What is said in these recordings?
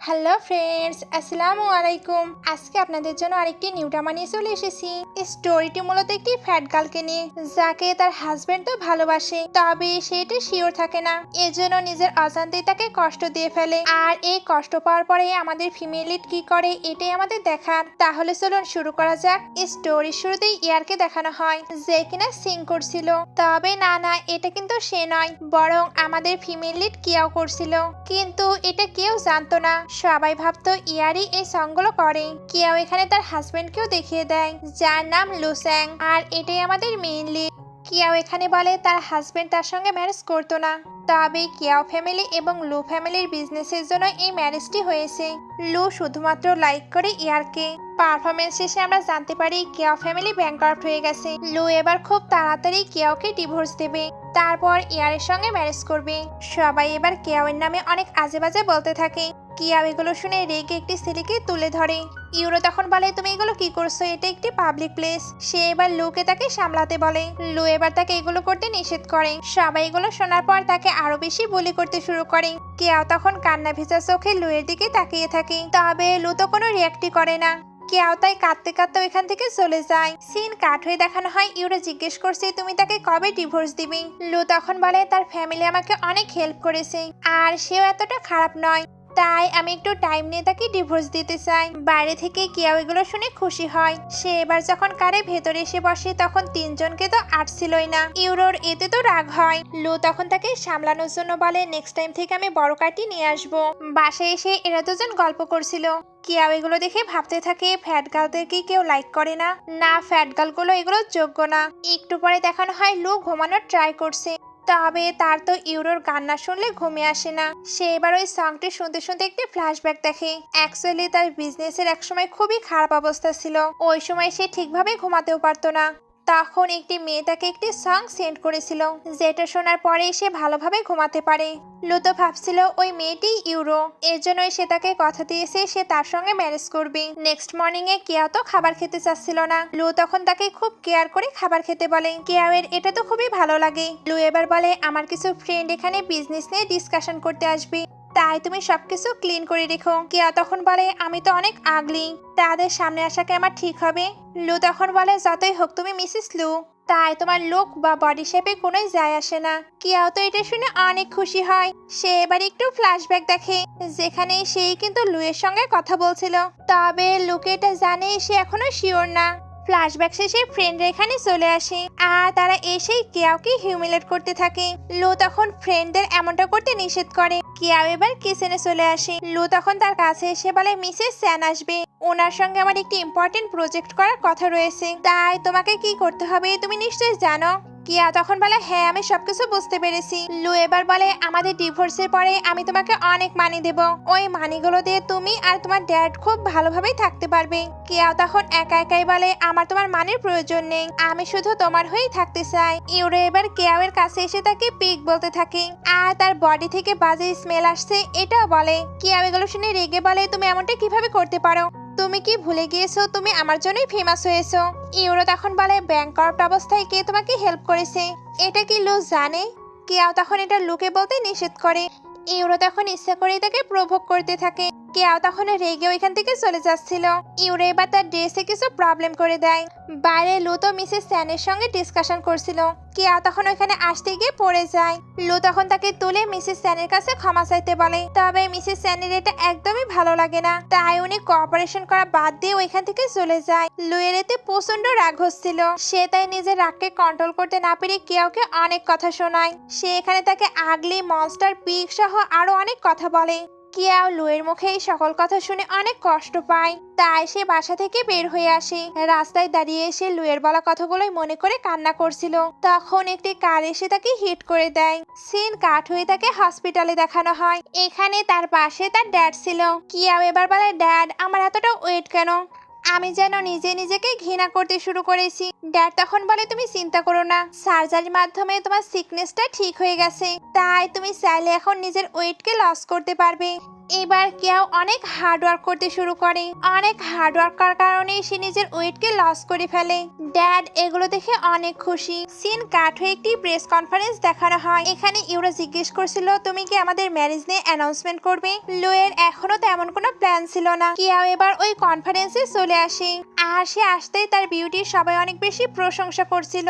Hello friends, আসসালামু আলাইকুম। আজকে আপনাদের জন্য আরেকটি নিউ ড্রামা নিয়ে চলে এসেছি। স্টোরিটি মূলত একটি ফ্যাট গার্লকে নিয়ে, যাকে তার হাজবেন্ড তো ভালোবাসে, তবে সেটা শিওর থাকে না, এজন্য নিজের অজান্তেই তাকে কষ্ট দিয়ে ফেলে। আর এই কষ্ট পাওয়ার পরে আমাদের ফিমেল লিড কি করে, এটাই আমাদের দেখার। তাহলে চলুন শুরু করা যাক। স্টোরির শুরুতেই ইয়ারকে দেখানো হয়, যে কিনা সিং করছিল। তবে না, এটা কিন্তু সে নয়, বরং আমাদের ফিমেল লিড কিয়াও করছিল। কিন্তু এটা কেউ জানতো না, সবাই ভাবতো ইয়ারই এই সংগুলো করে। কিয়াও এখানে তার হাজবেন্ডকেও দেখিয়ে দেয়, যার নাম লুস্যাং, আর এটাই আমাদের মেইন লিড। কিয়াও এখানে বলে তার হাজবেন্ড তার সঙ্গে ম্যারেজ করতো না, তবে কিয়াও ফ্যামিলি এবং লু ফ্যামিলির বিজনেসের জন্য এই ম্যারেজটি হয়েছে। লু শুধুমাত্র লাইক করে ইয়ারকে। পারফরমেন্স শেষে আমরা জানতে পারি কিয়াও ফ্যামিলি ব্যাংকরাপ্ট হয়ে গেছে। লু এবার খুব তাড়াতাড়ি কিয়াওকে ডিভোর্স দেবে, তারপর ইয়ারের সঙ্গে ম্যারেজ করবে। সবাই এবার কিয়াওয়ের নামে অনেক আজে বাজে বলতে থাকে। কিয়াও এগুলো শুনে রেগে একটি ছেলেকে তুলে ধরে। ইউরো তখন বলে, তুমি এগুলো কি করছো, এটা একটি পাবলিক প্লেস। সে এবার লুকে তাকে সামলাতে বলে। লু এবার তাকে এগুলো করতে নিষেধ করে। সবাই এগুলো শোনার পর তাকে আরো বেশি বুলি করতে শুরু করে। কিয়াও তখন কান্না ভেজা চোখে লুয়ের দিকে তাকিয়ে থাকে, তবে লু তো কোনো রিয়াক্টই করে না। কিয়াও তাই কাঁদতে কাঁদতে ওইখান থেকে চলে যায়। সিন কাট হয়ে দেখানো হয়, ইউরো জিজ্ঞেস করছে তুমি তাকে কবে ডিভোর্স দিবি। লু তখন বলে তার ফ্যামিলি আমাকে অনেক হেল্প করেছে, আর সেও এতটা খারাপ নয়, তাই আমি একটু টাইম নিয়ে তাকে ডিভোর্স দিতে চাই। বাইরে থেকে কিয়াও এগুলো শুনে খুশি হয়। সে এবার যখন কারে ভেতরে এসে বসে, তখন তিনজনকে তো আটছিলই না। ইউরোর এতে তো রাগ হয়। লু তখন তাকে সামলানোর জন্য বলে, নেক্সট টাইম থেকে আমি বড় কাটি নিয়ে আসবো। বাসায় এসে এরা দুজন গল্প করছিল। কিয়াও এগুলো দেখে ভাবতে থাকে, ফ্যাট গার্লদের কি কেউ লাইক করে না? না, ফ্যাট গার্লগুলো এগুলোর যোগ্য না। একটু পরে দেখানো হয় লু ঘুমানোর ট্রাই করছে, তবে তার তো ইউরোর গান না শুনলে ঘুমে আসে না। সে এবার ওই সংটি শুনতে শুনতে একটি ফ্ল্যাশব্যাক দেখে। অ্যাকচুয়ালি তার বিজনেসের একসময় খুবই খারাপ অবস্থা ছিল, ওই সময় সে ঠিকভাবে ঘুমাতেও পারতো না। তখন একটি মেয়ে তাকে একটি সং সেন্ড করেছিল, যেটা শোনার পরে সে ভালোভাবে ঘুমাতে পারে। লু তো ভাবছিল ওই মেয়েটি ইউরো, এর জন্যই সে তাকে কথা দিয়েছে সে তার সঙ্গে ম্যারেজ করবে। নেক্সট মর্নিং এ কিয়াও তো খাবার খেতে চাচ্ছিল না। লু তখন তাকে খুব কেয়ার করে খাবার খেতে বলে। কিয়াও এর এটা তো খুবই ভালো লাগে। লু এবার বলে, আমার কিছু ফ্রেন্ড এখানে বিজনেস নিয়ে ডিসকাশন করতে আসবে, তাই তুমি সবকিছু ক্লিন করে রেখো। কিয়াও তখন বলে, আমি তো অনেক আগলি, তাদের সামনে আসাকে আমার ঠিক হবে? লু তখন বলে, যতই হোক তুমি মিসেস লু, তাই তোমার লুক বা বডি শেপে কোনোই যায় আসে না। কিয়াও তো এটা শুনে অনেক খুশি হয়। সে এবার একটু ফ্ল্যাশব্যাক দেখে, যেখানে সেই কিন্তু লুয়ের সঙ্গে কথা বলছিল, তবে লুকে এটা জানে সে এখনো শিওর না। ফ্ল্যাশব্যাক শেষে ফ্রেন্ডরা এখানে চলে আসে, আর তারা এসেই কিয়াওকে হিউমিলেট করতে থাকে। লু তখন ফ্রেন্ডদের এমনটা করতে নিষেধ করে। কিয়াও এবার কিচেনে চলে আসে। লু তখন তার কাছে এসে বলে, মিসেস স্যান আসবে, ওনার সঙ্গে আমার একটি ইম্পর্টেন্ট প্রজেক্ট করার কথা রয়েছে, তাই তোমাকে কি করতে হবে তুমি নিশ্চয়ই জানো। কিয়া তখন বলে, হ্যাঁ আমি সবকিছু বুঝতে পেরেছি। লু এবার বলে, আমাদের ডিভোর্সের পরে আমি তোমাকে অনেক মানি দেব, ওই মানিগুলো দিয়ে তুমি আর তোমার ড্যাড খুব ভালোভাবেই থাকতে পারবে। কিয়া তখন একা একাই বলে, আমার তোমার মানির প্রয়োজন নেই, আমি শুধু তোমার হয়েই থাকতে চাই। ইউরো এবার কিয়াওয়ের কাছে এসে তাকে পিক বলতে থাকে, আর তার বডি থেকে বাজে স্মেল আসছে এটাও বলে। কিয়াও এগুলো শুনে রেগে বলে, তুমি এমনটা কিভাবে করতে পারো? তুমি কি ভুলে গিয়েছো তুমি আমার জন্যই ফেমাস হয়েছো? ইউরো তখন বলে, ব্যাংকরাপ্ট অবস্থায় কে তোমাকে হেল্প করেছে এটা কি লু জানে? কিয়াও তখন এটা লুকে বলতে নিষেধ করে। ইউরো তখন ইচ্ছা করে তাকে প্রভোগ করতে থাকে। কিয়াও তখন রেগে ওইখান থেকে চলে যাচ্ছিল। ইউরো এবার তার ড্রেসে কিছু প্রবলেম করে দেয়। বাইরে লু তো মিসেস স্যানের সঙ্গে ডিসকাশন করছিল। কিয়াও তখন ওইখানে আসতে গিয়ে পড়ে যায়। লু তখন তাকে তুলে মিসেস স্যানের কাছে ক্ষমা চাইতে বলে, তবে মিসেস স্যানের এটা একদমই ভালো লাগে না, তাই উনি কোঅপারেশন করা বাদ দিয়ে ওইখান থেকে চলে যায়। লুয়ের এতে প্রচন্ড রাগ হচ্ছিল, সে তাই নিজের রাগকে কন্ট্রোল করতে না পেরে কিয়াওকে অনেক কথা শোনায়। সে এখানে তাকে আগলি, মনস্টার, পিগ সহ আরো অনেক কথা বলে। কিয়াও লুয়ের মুখে এই সকল কথা শুনে অনেক কষ্ট পায়, তাই সে বাসা থেকে বের হয়ে আসে। রাস্তায় দাঁড়িয়ে এসে লুয়ের বলা কথাগুলোই মনে করে কান্না করছিল। তখন একটি কার এসে তাকে হিট করে দেয়। সিন কাট হয়ে তাকে হসপিটালে দেখানো হয়। এখানে তার পাশে তার ড্যাড ছিল। কিয়াও এবার বলে, ড্যাড আমার এতটা ওয়েট কেন? আমি যেন নিজে নিজেকে ঘৃণা করতে শুরু করেছি। ড্যাড তখন বলে, তুমি চিন্তা করো না, সার্জারির মাধ্যমে তোমার সিকনেসটা ঠিক হয়ে গেছে, তাই তুমি চাইলে এখন নিজের ওয়েটকে লস করতে পারবে। এবার কেউ অনেক হার্ড ওয়ার্ক করতে শুরু করে। অনেক হার্ড ওয়ার্ক করার কারণে সে নিজের ওয়েটকে লস করে ফেলে। ড্যাড এগুলো দেখে অনেক খুশি। সিন কাট হয়ে একটি প্রেস কনফারেন্স দেখানো হয়। এখানে ইউরা জিজ্ঞেস করছিল তুমি কি আমাদের ম্যারেজ নিয়ে অ্যানাউন্সমেন্ট করবে। লুয়ের এখনো তেমন কোনো প্ল্যান ছিল না। কেউ এবার ওই কনফারেন্সে চলে আসে আর সে আসতেই তার বিউটির সবাই অনেক বেশি প্রশংসা করছিল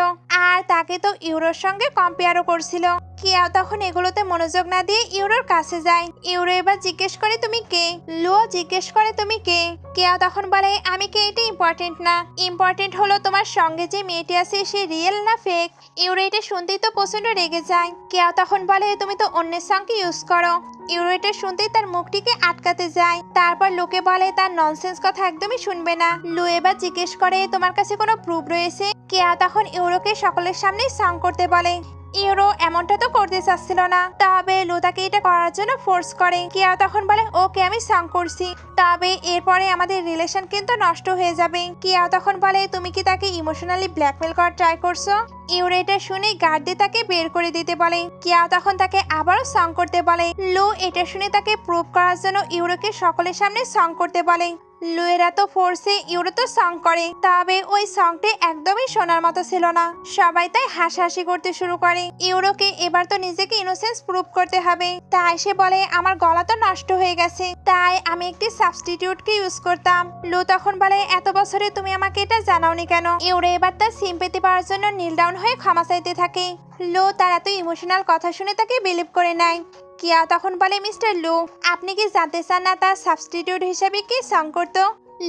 আর তাকে তো ইউরোর সঙ্গে কম্পেয়ারও করছিল। কেউ তখন এগুলোতে মনোযোগ না দিয়ে ইউরোর কাছে যায়। ইউরো এবার জিজ্ঞেস করে তুমি কে। লুও জিজ্ঞেস করে তুমি কে। কেউ তখন বলে আমি কে এটা ইম্পর্টেন্ট না, ইম্পর্টেন্ট হলো তোমার সঙ্গে যে মেয়েটি আছে সে রিয়েল না ফেক। ইউরো এটা শুনতেই তো প্রচন্ড রেগে যায়। কেউ তখন বলে তুমি তো অন্যের সঙ্গে ইউজ করো। ইউরো এটা শুনতেই তার মুখটিকে আটকাতে যায়। তারপর লোকে বলে তার ননসেন্স কথা একদমই শুনবে না। লু এবার জিজ্ঞেস করে তোমার কাছে কোনো প্রুফ রয়েছে। কেয়া তখন ইউরোকে সকলের সামনে সং করতে বলে। ইউরো এমনটা তো করতে চাচ্ছিল না, তবে লু তাকে এটা করার জন্য ফোর্স করে। কেয়া তখন বলে ওকে আমি সং করছি, তবে এরপরে আমাদের রিলেশন কিন্তু নষ্ট হয়ে যাবে। কেয়া তখন বলে তুমি কি তাকে ইমোশনালি ব্ল্যাকমেল করার ট্রাই করছো। ইউরো এটা শুনে গার্ড দিয়ে তাকে বের করে দিতে বলে। কেয়া তখন তাকে আবারও সং করতে বলে। লু এটা শুনে তাকে প্রুভ করার জন্য ইউরোকে সকলের সামনে সং করতে বলে। লুয়ের এত ফোর্সে ইউরো তো সং করে, তবে ওই সংটি একদমই শোনার মতো ছিল না। সবাই তাই হাসাহাসি করতে শুরু করে। ইউরোকে এবার তো নিজেকে ইনোসেন্স প্রুভ করতে হবে। তাই সে বলে আমার গলা তো নষ্ট হয়ে গেছে, তাই আমি একটি সাবস্টিটিউটকে ইউজ করতাম। লু তখন বলে এত বছরে তুমি আমাকে এটা জানাওনি কেন। ইউরো এবার তার সিম্পেথি পাওয়ার জন্য নীল ডাউন হয়ে ক্ষমা চাইতে থাকে। লু তার এত ইমোশনাল কথা শুনে তাকে বিলিভ করে নেয়। কিয়া তখন বলে মিস্টার লু আপনি কি জানতে চান না তার সাবস্টিটিউট হিসেবে কি সং করতো।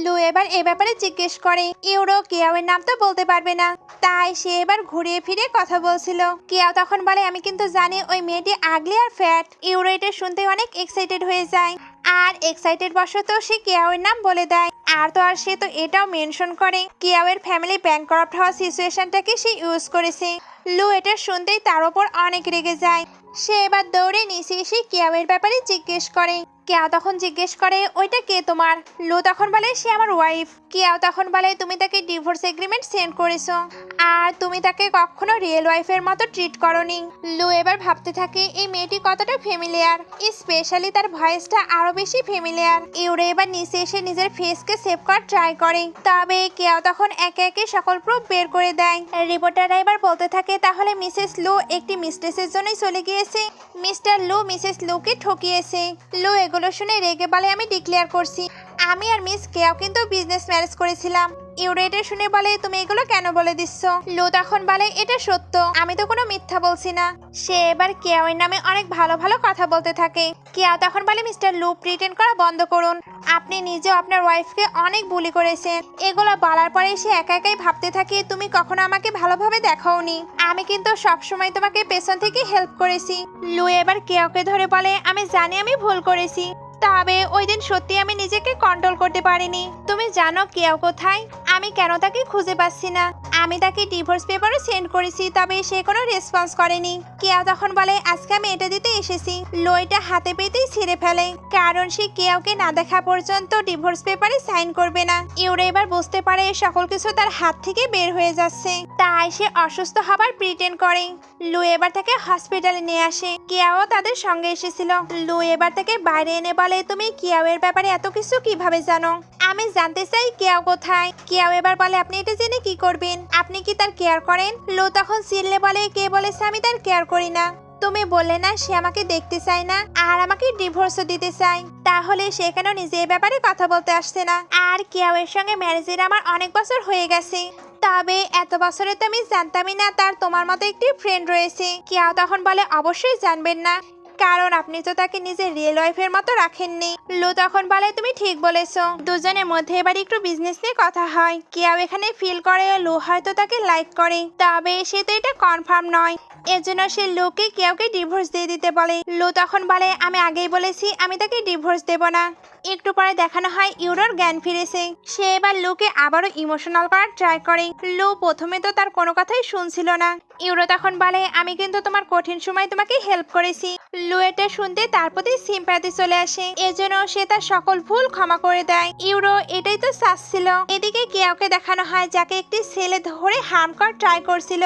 লু এবার এ ব্যাপারে জিজ্ঞেস করে। ইউরো কিয়াওয়ের নাম তো বলতে পারবে না, তাই সে এবার ঘুরিয়ে ফিরে কথা বলছিল। কিয়াও তখন বলে আমি কিন্তু জানি ওই মেয়েটি আগলি আর ফ্যাট। ইউরো এটা শুনতে অনেক এক্সাইটেড হয়ে যায় আর এক্সাইটেড বশত সে কিয়াওয়ের নাম বলে দেয়। আর তো আর সে তো এটাও মেনশন করে কিয়াওয়ের ফ্যামিলি ব্যাংকরাপ্ট হওয়া সিচুয়েশনটাকে সে ইউজ করেছে। লু এটা শুনতেই তার ওপর অনেক রেগে যায়। সে এবার দৌড়ে নিচে এসে কিয়াওয়ের ব্যাপারে জিজ্ঞেস করে। কিয়া তখন জিজ্ঞেস করে ওইটা কে তোমার। লু তখন বলে সে আমার ওয়াইফ। কিয়াও তখন বলে তুমি তাকে ডিভোর্স এগ্রিমেন্ট সেন্ড করেছো আর তুমি তাকে কখনো রিয়েল ওয়াইফের মতো ট্রিট করনি। লু এবার ভাবতে থাকে এই মেয়েটি কতটা ফ্যামিলিয়ার, স্পেশালি তার ভয়েসটা আরো বেশি ফ্যামিলিয়ার। ইউরো এবার নিচে এসে নিজের ফেসকে সেভ করার ট্রাই করে, তবে কিয়াও তখন একে একে সকল প্রুফ বের করে দেয়। রিপোর্টাররা এবার বলতে থাকে তাহলে মিসেস লু একটি মিস্টেসের জন্যই চলে গিয়েছে। মিস্টার লু মিসেস লুকে ঠকিয়েছে। লু এগুলো শুনে রেগে বলে আমি ডিক্লেয়ার করছি আমি আর মিস কেয়াও কিন্তু বিজনেস ম্যারেজ করেছিলাম। ইউরো এটা শুনে বলে তুমি এগুলো কেন বলে দিচ্ছ। লু তখন বলে এটা সত্য, আমি তো কোনো মিথ্যা বলছি না। সে এবার কেয়াওয়ের নামে অনেক ভালো ভালো কথা বলতে থাকে। কেয়াও তখন বলে মিস্টার লু প্রিটেন্ড করা বন্ধ করুন, আপনি নিজেও আপনার ওয়াইফকে অনেক বুলি করেছেন। এগুলো বলার পরে সে একা একাই ভাবতে থাকে তুমি কখনো আমাকে ভালোভাবে দেখাওনি, আমি কিন্তু সবসময় তোমাকে পেছন থেকে হেল্প করেছি। লু এবার কেয়াওকে ধরে বলে আমি জানি আমি ভুল করেছি, তবে ওই দিন সত্যি আমি নিজেকে কন্ট্রোল করতে পারিনি। তুমি জানো কেয়াও কোথায়, আমি কেন তাকে খুঁজে পাচ্ছি না। আমি তাকে ডিভোর্স পেপারও সেন্ড করেছি, তবে সে কোনো রেসপন্স করেনি। কেয়াও তখন বলে আজকে আমি এটা দিতে এসেছি। লইটা হাতে পেতেই ছিঁড়ে ফেলে, কারণ সে কেয়াওকে না দেখা পর্যন্ত ডিভোর্স পেপারে সাইন করবে না। ইউরো এবার বুঝতে পারে সকল কিছু তার হাত থেকে বের হয়ে যাচ্ছে, তাই সে অসুস্থ হবার প্রিটেন্ড করে। লু এবার তাকে হসপিটালে নিয়ে আসে। কেয়াও তাদের সঙ্গে এসেছিল। লু এবার তাকে বাইরে এনে বলে তুমি কিয়াওয়ের ব্যাপারে এত কিছু কিভাবে জানো। আমি জানতে চাই কেয়াও কোথায়। কেয়াও এবার বলে আপনি এটা জেনে কি করবেন, আপনি কি তার কেয়ার করেন। লু তখন চিল্লে বলে কে বলেছে আমি তার কেয়ার করি না। তুমি বললে না সে আমাকে দেখতে চায় না আর আমাকে ডিভোর্সও দিতে চায়, তাহলে সে কেন নিজে এ ব্যাপারে কথা বলতে আসছে না। আর কেয়াওয়ের সঙ্গে ম্যারেজের আমার অনেক বছর হয়ে গেছে, তবে এত বছরে তো আমি জানতামই না তার তোমার মতো একটি ফ্রেন্ড রয়েছে। কেয়াও তখন বলে অবশ্যই জানবেন না, কারণ আপনি তো তাকে নিজের রিয়েল ওয়াইফের মতো রাখেননি। লু তখন বলে তুমি ঠিক বলেছো। দুজনের মধ্যে এবার একটু বিজনেস নিয়ে কথা হয়। কেয়াও এখানে ফিল করে লু হয়তো তাকে লাইক করে, তবে সে তো এটা কনফার্ম নয়। এজন্য সে লুকে কেয়াওকে ডিভোর্স দিয়ে দিতে বলে। লু তখন বলে আমি আগেই বলেছি আমি তাকে ডিভোর্স দেব না। একটু পরে দেখানো হয় ইউরোর জ্ঞান ফিরেছে। সে এবার লুকে আবারও ইমোশনাল করার ট্রাই করে। লু প্রথমে তো তার কোনো কথাই শুনছিল না। ইউরো তখন বলে আমি কিন্তু তোমার কঠিন সময় তোমাকে হেল্প করেছি। লু এটা শুনতে তার প্রতি সিম্প্যাথি চলে আসে, এজন্য সে তার সকল ভুল ক্ষমা করে দেয়। ইউরো এটাই তো চাচ্ছিল। এদিকে কেয়াওকে দেখানো হয় যাকে একটি ছেলে ধরে হার্ম করার ট্রাই করছিল।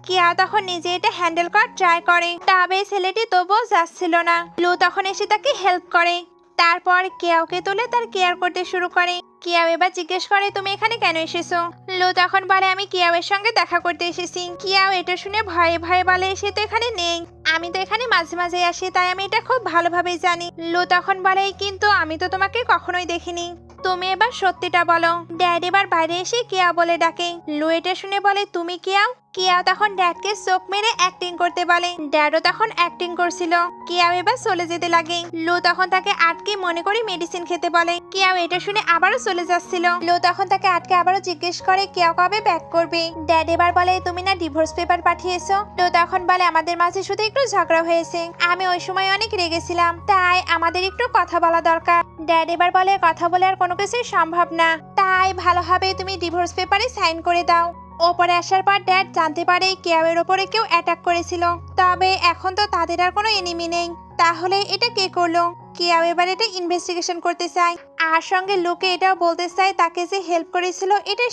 কিয়া তখন নিজে এটা হ্যান্ডেল করার ট্রাই করে, তবে ছেলেটি তবুও যাচ্ছিল না। লু তখন এসে তাকে হেল্প করে। তারপর কেয়াওকে তুলে তার কেয়ার করতে শুরু করে। কিয়াও এবার জিজ্ঞেস করে তুমি এখানে কেন এসেছো? লু তখন বলে আমি কিয়াওয়ের সঙ্গে দেখা করতে এসেছি। কিয়াও এটা শুনে ভয়ে ভয়ে বলে সে তো এখানে নেই, আমি তো এখানে মাঝে মাঝে আসি, তাই আমি এটা খুব ভালোভাবেই জানি। লু তখন বলে কিন্তু আমি তো তোমাকে কখনোই দেখিনি, তুমি এবার সত্যিটা বলো। ড্যাড এবার বাইরে এসে কিয়াও বলে ডাকে। লু এটা শুনে বলে তুমি কিয়াও? কিয়াও তখন ড্যাডকে চোখ মেরে অ্যাক্টিং করতে বলে। ড্যাডও তখন অ্যাক্টিং করছিল। কিয়াও এবার চলে যেতে লাগে। লু তখন তাকে আটকে মনে করে মেডিসিন খেতে বলে। কিয়াও এটা শুনে আবারও চলে যাচ্ছিল। লু তখন তাকে আটকে আবারও জিজ্ঞেস করে কিয়াও কবে ব্যাক করবে। ড্যাড এবার বলে তুমি না ডিভোর্স পেপার পাঠিয়েছো। লু তখন বলে আমাদের মাঝে শুধু একটু ঝগড়া হয়েছে, আমি ওই সময় অনেক রেগেছিলাম, তাই আমাদের একটু কথা বলা দরকার। ড্যাড এবার বলে কথা বলে আর কোনো কিছুই সম্ভব না, তাই ভালো হবে তুমি ডিভোর্স পেপারে সাইন করে দাও। ওপরে আসার পর ড্যাড জানতে পারে কিয়াওয়ের ওপরে কেউ অ্যাটাক করেছিল, তবে এখন তো তাদের আর কোনো এনিমি নেই। তাহলে এটা কে করলো? কিয়াও এবার এটা ইনভেস্টিগেশন করতে চায়, আর সঙ্গে লোকে এটাও বলতে চায় তাকে যে হেল্প করেছিল এটা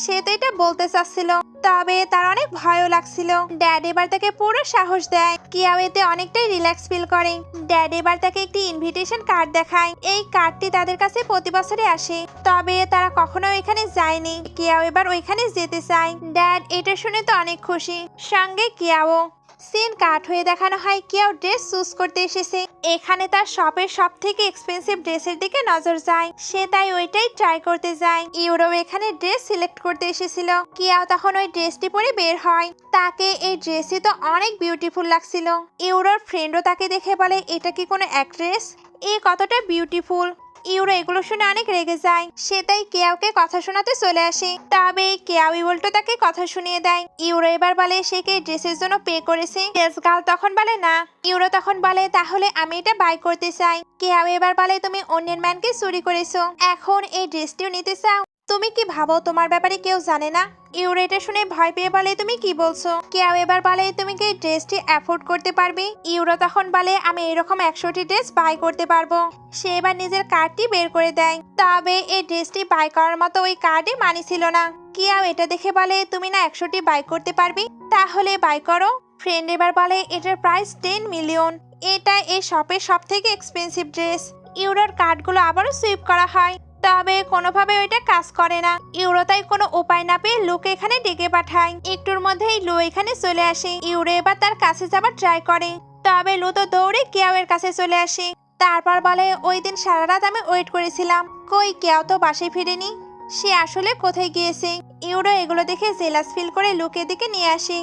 সে তো এটা বলতে চাচ্ছিল, তবে তার অনেক ভয়ও লাগছিল। ড্যাড এবার তাকে পুরো সাহস দেয়। কিয়াও এতে অনেকটাই রিল্যাক্স ফিল করে। ড্যাড এবার তাকে একটি ইনভিটেশন কার্ড দেখায়। এই কার্ডটি তাদের কাছে প্রতি বছরে আসে, তবে তারা কখনো এখানে যায়নি। কিয়াও এবার ওইখানে যেতে চায়। ড্যাড এটা শুনে তো অনেক খুশি, সঙ্গে কিয়াও। সিন কাট হয়ে দেখানো হয় কিয়াও ড্রেস চুজ করতে এসেছে। এখানে তার শপের সব থেকে এক্সপেন্সিভ ড্রেসের দিকে নজর যায়, সে তাই ওইটাই ট্রাই করতে যায়। ইউরো এখানে ড্রেস সিলেক্ট করতে এসেছিল। কিয়াও তখন ওই ড্রেসটি পরে বের হয়। তাকে এই ড্রেসটি তো অনেক বিউটিফুল লাগছিল। ইউরোর ফ্রেন্ডও তাকে দেখে বলে এটা কি কোনো অ্যাক্ট্রেস, এ কতটা বিউটিফুল। ইউরো এগুলো শুনে অনেক রেগে যায়, সে তাই কেয়াওকে কথা শোনাতে চলে আসে। তবে কেয়াও উল্টো তাকে কথা শুনিয়ে দেয়। ইউরো এবার বলে সে কে ড্রেসের জন্য পে করেছে। গার্ল তখন বলে না। ইউরো তখন বলে তাহলে আমি এটা বাই করতে চাই। কেয়াও এবার বলে তুমি অন্যের ম্যানকে চুরি করেছো, এখন এই ড্রেসটিও নিতে চাও? তুমি কি ভাবো তোমার ব্যাপারে কেউ জানে না? ইউরো এটা শুনে ভয় পেয়ে বলে তুমি কি বলছো? কেয়াও এবার বলে তুমি কি ড্রেসটি অ্যাফোর্ড করতে পারবে? ইউরো তখন বলে আমি এরকম 100টি ড্রেস বাই করতে পারবো। সে এবার নিজের কার্ডটি বের করে দেয়, তবে এই ড্রেসটি বাই করার মতো ওই কার্ডে মানি ছিল না। কিয়াও এটা দেখে বলে তুমি না 100টি বাই করতে পারবে, তাহলে বাই করো। ফ্রেন্ড এবার বলে এটার প্রাইস 10 মিলিয়ন, এটা এই শপের সব থেকে এক্সপেন্সিভ ড্রেস। ইউরোর কার্ডগুলো আবারও সুইপ করা হয়, তবে কোনোভাবে ওইটা কাজ করে না। ইউরো তাই কোনো উপায় না পেয়ে লুকে এখানে ডেকে পাঠায়। একটুর মধ্যেই লু এখানে চলে আসে। ইউরো এবার তার কাছে যাবার ট্রাই করে, তবে লু তো দৌড়ে কিয়াওয়ের কাছে চলে আসে। তারপর বলে ওই দিন সারা রাত আমি ওয়েট করেছিলাম, কই কিয়াও তো বাসায় ফিরেনি, সে আসলে কোথায় গিয়েছে। ইউরো এগুলো দেখে জেলাস ফিল করে লুকে দিকে নিয়ে আসে।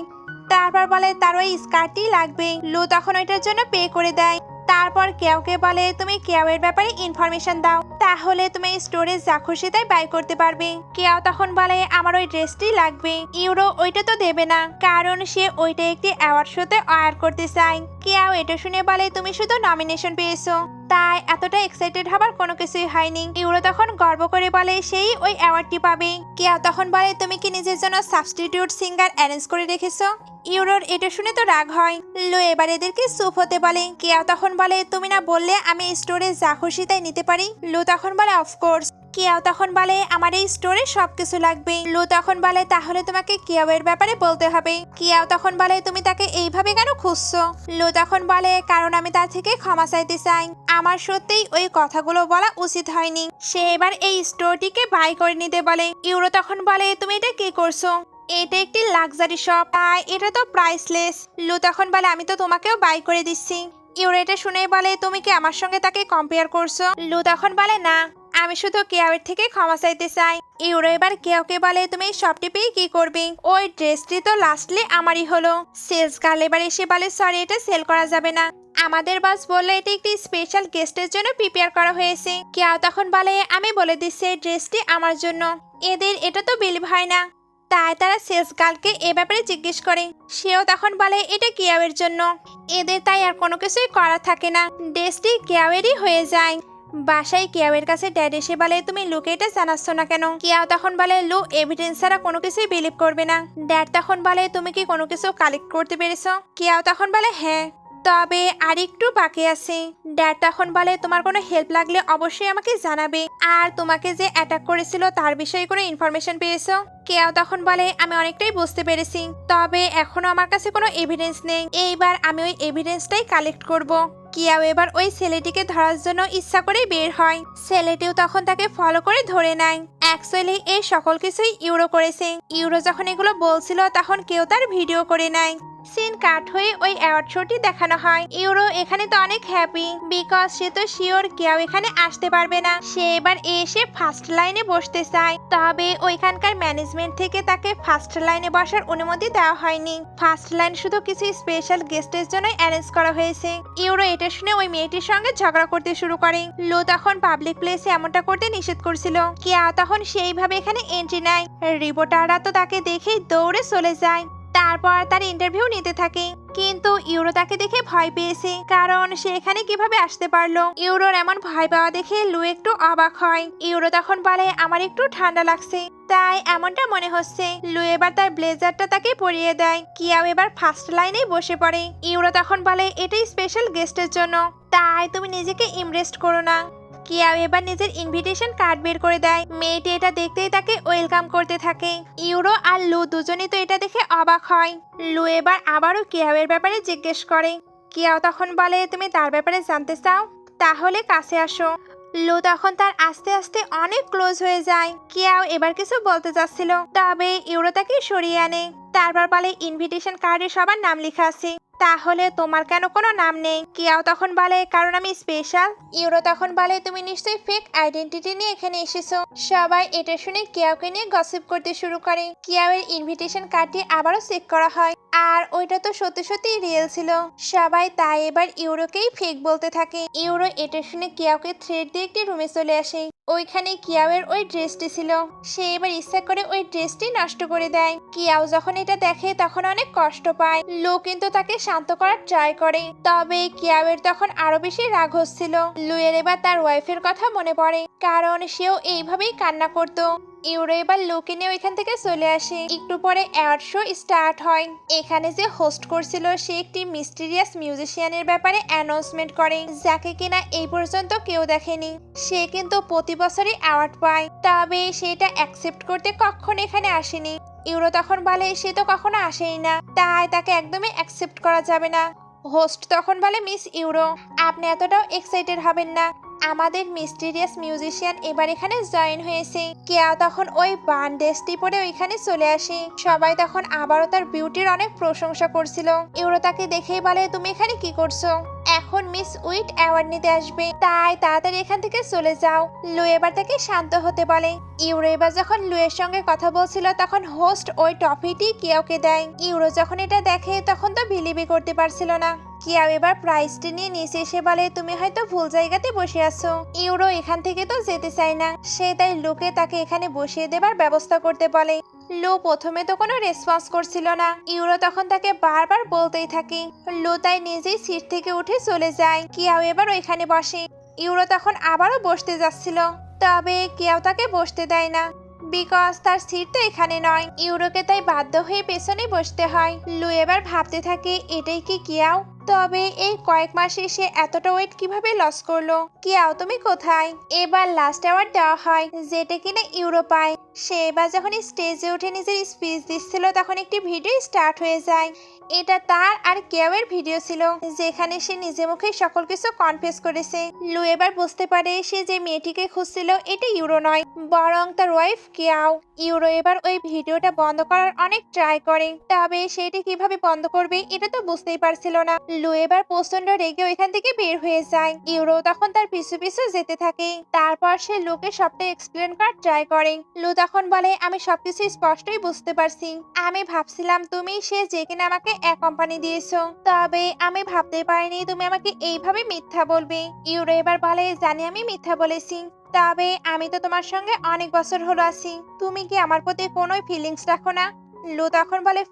তারপর বলে তার ওই স্কার্টটি লাগবে। লু তখন ওইটার জন্য পে করে দেয়। তারপর কেয়াওকে বলে তুমি কেয়াওয়ের ব্যাপারে ইনফরমেশন দাও, তাহলে তুমি স্টোরে যা খুশি তাই বাই করতে পারবে। কেয়াও তখন বলে আমার ওই ড্রেসটি লাগবে। ইউরো ওইটা তো দেবে না, কারণ সে ওইটা একটি অ্যাওয়ার্ড শোতে ওয়্যার করতে চায়। কেয়াও এটা শুনে বলে তুমি শুধু নমিনেশন পেয়েছো, তাই এতটা এক্সাইটেড হবার কোনো কিছুই হয়নি। ইউরো তখন গর্ব করে বলে সেই ওই অ্যাওয়ার্ডটি পাবে। কেয়াও তখন বলে তুমি কি নিজের জন্য সাবস্টিটিউট সিঙ্গার অ্যারেঞ্জ করে রেখেছো? ইউরোর এটা শুনে তো রাগ হয়। লো এবার এদেরকে চুপ হতে বলে। কেয়াও তখন বলে তুমি না বললে আমি স্টোরে যা খুশি তাই নিতে পারি? লু তখন বলে অফকোর্স। কেয়াও তখন বলে আমার এই স্টোরে সবকিছু লাগবে। লু তখন বলে তাহলে তোমাকে কেয়াওয়ের ব্যাপারে বলতে হবে। কেয়াও তখন বলে তুমি তাকে এইভাবে কেন খুঁজছো? লু তখন বলে কারণ আমি তার থেকে ক্ষমা চাইতে চাই, আমার সত্যিই ওই কথাগুলো বলা উচিত হয়নি। সে এবার এই স্টোরটিকে বাই করে নিতে বলে। ইউরো তখন বলে তুমি এটা কি করছো? এটা একটি লাক্সারি শপ, তাই এটা তো প্রাইসলেস। লু তখন বলে আমি তো তোমাকেও বাই করে দিচ্ছি। ইউরো এটা শুনে বলে তুমি কি আমার সঙ্গে তাকে কম্পেয়ার করছো? লু তখন বলে না, আমি শুধু কেয়াওয়ের থেকে ক্ষমা চাইতে চাই। ইউরো এবার কেয়াওকে বলে তুমি এই শপটি পেয়ে কি করবে? ওই ড্রেসটি তো লাস্টলি আমারই হলো। সেলস গার্ল এবার এসে বলে সরি এটা সেল করা যাবে না, আমাদের বস বললে এটি একটি স্পেশাল গেস্টের জন্য প্রিপেয়ার করা হয়েছে। কেয়াও তখন বলে আমি বলে দিচ্ছি এই ড্রেসটি আমার জন্য। এদের এটা তো বিলিভ হয় না, তাই তারা সেলস গার্লকে এ ব্যাপারে জিজ্ঞেস করে। সেও তখন বলে এটা কেয়াওয়ের জন্য। এদের তাই আর কোনো কিছুই করা থাকে না, ড্রেসটি কেয়াওয়েরই হয়ে যায়। বাসায় কেয়াওয়ের কাছে ড্যাড এসে বলে তুমি লুকে এটা জানাচ্ছ না কেন? কেয়াও তখন বলে লু এভিডেন্স ছাড়া কোনো কিছুই বিলিভ করবে না। ড্যাড তখন বলে তুমি কি কোনো কিছু কালেক্ট করতে পেরেছো? কেয়াও তখন বলে হ্যাঁ, তবে আর একটু বাকি আছে। ড্যাড তখন বলে তোমার কোনো হেল্প লাগলে অবশ্যই আমাকে জানাবে, আর তোমাকে যে অ্যাটাক করেছিল তার বিষয়ে কোনো ইনফরমেশন পেয়েছো? কেয়াও তখন বলে আমি অনেকটাই বুঝতে পেরেছি, তবে এখনো আমার কাছে কোনো এভিডেন্স নেই, এইবার আমি ওই এভিডেন্সটাই কালেক্ট করব। কিয়াও এবার ওই ছেলেটিকে ধরার জন্য ইচ্ছা করে বের হয়। ছেলেটিও তখন তাকে ফলো করে ধরে নেয়। অ্যাকচুয়ালি এই সকল কিছুই ইউরো করেছে। ইউরো যখন এগুলো বলছিল তখন কেউ তার ভিডিও করে নেয়। সিন কাট হয়ে ওই অ্যাওয়ার্ড শোটি দেখানো হয়। ইউরো এখানে তো অনেক হ্যাপি, বিকজ সে তো শিওর কেউ এখানে আসতে পারবে না। সে এবার এসে ফার্স্ট লাইনে বসতে চায়, তবে ওইখানকার ম্যানেজমেন্ট থেকে তাকে ফার্স্ট লাইনে বসার অনুমতি দেওয়া হয়নি। ফার্স্ট লাইন শুধু কিছু স্পেশাল গেস্টের জন্যই অ্যারেঞ্জ করা হয়েছে। ইউরো এটা শুনে ওই মেয়েটির সঙ্গে ঝগড়া করতে শুরু করে। লো তখন পাবলিক প্লেসে এমনটা করতে নিষেধ করছিল। কেয়া তখন সেইভাবে এখানে এন্ট্রি নেয়। রিপোর্টাররা তো তাকে দেখেই দৌড়ে চলে যায়। তারপর তার ইন্টারভিউ নিতে থাকে, কিন্তু ইউরো তাকে দেখে ভয় পেয়েছে, কারণ সে এখানে কিভাবে আসতে পারলো। ইউরোর এমন ভয় পাওয়া দেখে লু একটু অবাক হয়। ইউরো তখন বলে আমার একটু ঠান্ডা লাগছে, তাই এমনটা মনে হচ্ছে। লু এবার তার ব্লেজারটা তাকে পরিয়ে দেয়। কিয়াও এবার ফার্স্ট লাইনেই বসে পড়ে। ইউরো তখন বলে এটাই স্পেশাল গেস্টের জন্য, তাই তুমি নিজেকে ইমপ্রেস করো না। কিয়াও এবার নিজের ইনভিটেশন কার্ড বের করে দেয়। মেয়েটি এটা দেখতেই তাকে ওয়েলকাম করতে থাকে। ইউরো আর লু দুজনেই তো এটা দেখে অবাক হয়। লু এবার আবারও কিয়াওয়ের ব্যাপারে জিজ্ঞেস করে। কিয়াও তখন বলে তুমি তার ব্যাপারে জানতে চাও, তাহলে কাছে আসো। লু তখন তার আস্তে আস্তে অনেক ক্লোজ হয়ে যায়। কিয়াও এবার কিছু বলতে চাচ্ছিল, তবে ইউরো তাকে সরিয়ে আনে। তারপর বলে ইনভিটেশন কার্ডে সবার নাম লেখা আছে, তাহলে তোমার কেন কোনো নাম নেই? কিয়াও তখন বলে কারণ আমি স্পেশাল। ইউরো তখন বলে তুমি নিশ্চয়ই ফেক আইডেন্টিটি নিয়ে এখানে এসেছো। সবাই এটা শুনে কিয়াওকে নিয়ে গসিপ করতে শুরু করে। কিয়াওয়ের ইনভিটেশন কার্ডটি আবারও চেক করা হয়, আর ওইটা তো সত্যি সত্যি রিয়েল ছিল। সবাই তাই এবার ইউরোকেই ফেক বলতে থাকে। ইউরো এটা শুনে কিয়াওকে থ্রেড দিয়ে একটি রুমে চলে আসে। ওইখানে কিয়াওয়ের ওই ড্রেসটি ছিল। সে এবার ইচ্ছা করে ওই ড্রেসটি নষ্ট করে দেয়। কিয়াও যখন এটা দেখে তখন অনেক কষ্ট পায়। লো কিন্তু তাকে শান্ত করার ট্রাই করে, তবে কিয়াওয়ের তখন আরো বেশি রাগ হচ্ছিল। লুয়ের এবার তার ওয়াইফের কথা মনে পড়ে, কারণ সেও এইভাবেই কান্না করতো। ইউরো এবার লোকে নিয়ে ওইখান থেকে চলে আসে। একটু পরে অ্যাওয়ার্ড শো স্টার্ট হয়। এখানে যে হোস্ট করছিল সে একটি মিস্টিরিয়াস মিউজিশিয়ানের ব্যাপারে অ্যানাউন্সমেন্ট করে, যাকে কিনা এই পর্যন্ত কেউ দেখেনি। সে কিন্তু প্রতি বছরই অ্যাওয়ার্ড পায়, তবে সেটা অ্যাকসেপ্ট করতে কখনো এখানে আসেনি। ইউরো তখন বলে সে তো কখনো আসেই না, তাই তাকে একদমই অ্যাকসেপ্ট করা যাবে না। হোস্ট তখন বলে মিস ইউরো, আপনি এতটাও এক্সাইটেড হবেন না, আমাদের মিস্টিরিয়াস মিউজিশিয়ান এবার এখানে জয়েন হয়েছে। কেয়া তখন ওই বান ড্রেসটি পরে ওইখানে চলে আসে। সবাই তখন আবারও তার বিউটির অনেক প্রশংসা করছিল। ইউরো তাকে দেখেই বলে তুমি এখানে কি করছো? এখন মিস উইট অ্যাওয়ার্ড নিতে আসবে, তাই তাড়াতাড়ি এখান থেকে চলে যাও। লু এবার তাকে শান্ত হতে বলে। ইউরো এবার যখন লুয়ের সঙ্গে কথা বলছিল তখন হোস্ট ওই টফিটি কিয়াওকে দেয়। ইউরো যখন এটা দেখে তখন তো বিলিভই করতে পারছিল না। কিয়াও এবার প্রাইজটি নিয়ে নিচে এসে বলে তুমি হয়তো ভুল জায়গাতে বসে আছো। ইউরো এখান থেকে তো যেতে চায় না, সে তাই লুকে তাকে এখানে বসিয়ে দেবার ব্যবস্থা করতে বলে। লু প্রথমে তো কোনো রেসপন্স করছিল না। ইউরো তখন তাকে বারবার বলতেই থাকে। লু তাই নিজেই সিট থেকে উঠে চলে যায়। কিয়াও এবার ওইখানে বসে। ইউরো তখন আবারও বসতে যাচ্ছিল, তবে কিয়াও তাকে বসতে দেয় না, বিকজ তার সিট তো এখানে নয়। ইউরোকে তাই বাধ্য হয়ে পেছনে বসতে হয়। লু এবার ভাবতে থাকে এটাই কি কিয়াও? তবে এই কয়েক মাসে সে এতটা ওয়েট কিভাবে লস করলো? কিয়াও তুমি কোথায়? এবার লাস্ট অ্যাওয়ার্ড দেওয়া হয়, যেটা কিনা ইউরো পায়। সে এবার যখন স্টেজে উঠে নিজের স্পিচ দিচ্ছিল তখন একটি ভিডিও স্টার্ট হয়ে যায়। এটা তার আর কেয়াওয়ের ভিডিও ছিল, যেখানে সে নিজে মুখে সকল কিছু কনফেস করেছে। লু এবার বুঝতে পারে সে যে মেয়েটিকে খুঁজছিল এটা ইউরো নয়, বরং তার ওয়াইফ কেয়াও। ইউরো এবার ওই ভিডিওটা বন্ধ করার অনেক ট্রাই করে, তবে সেটি কিভাবে বন্ধ করবে এটা তো বুঝতেই পারছিল না। লু এবার প্রচন্ড রেগে ওইখান থেকে বের হয়ে যায়। ইউরো তখন তার পিছু পিছু যেতে থাকে। তারপর সে লুকে সবটা এক্সপ্লেন করার ট্রাই করে। লু তখন বলে আমি সবকিছু স্পষ্টই বুঝতে পারছি। আমি ভাবছিলাম তুমি সে যে কিনা আমাকে এক কোম্পানি দিয়েছো, তবে আমি ভাবতে পারিনি তুমি আমাকে এইভাবে মিথ্যা বলবে। ইউরো এবার বলে জানি আমি মিথ্যা বলেছি, তবে আমি তো তোমার সঙ্গে অনেক বছর হলো আছি, তুমি কি আমার প্রতি কোনো ফিলিংস রাখো না? লু তখন বলে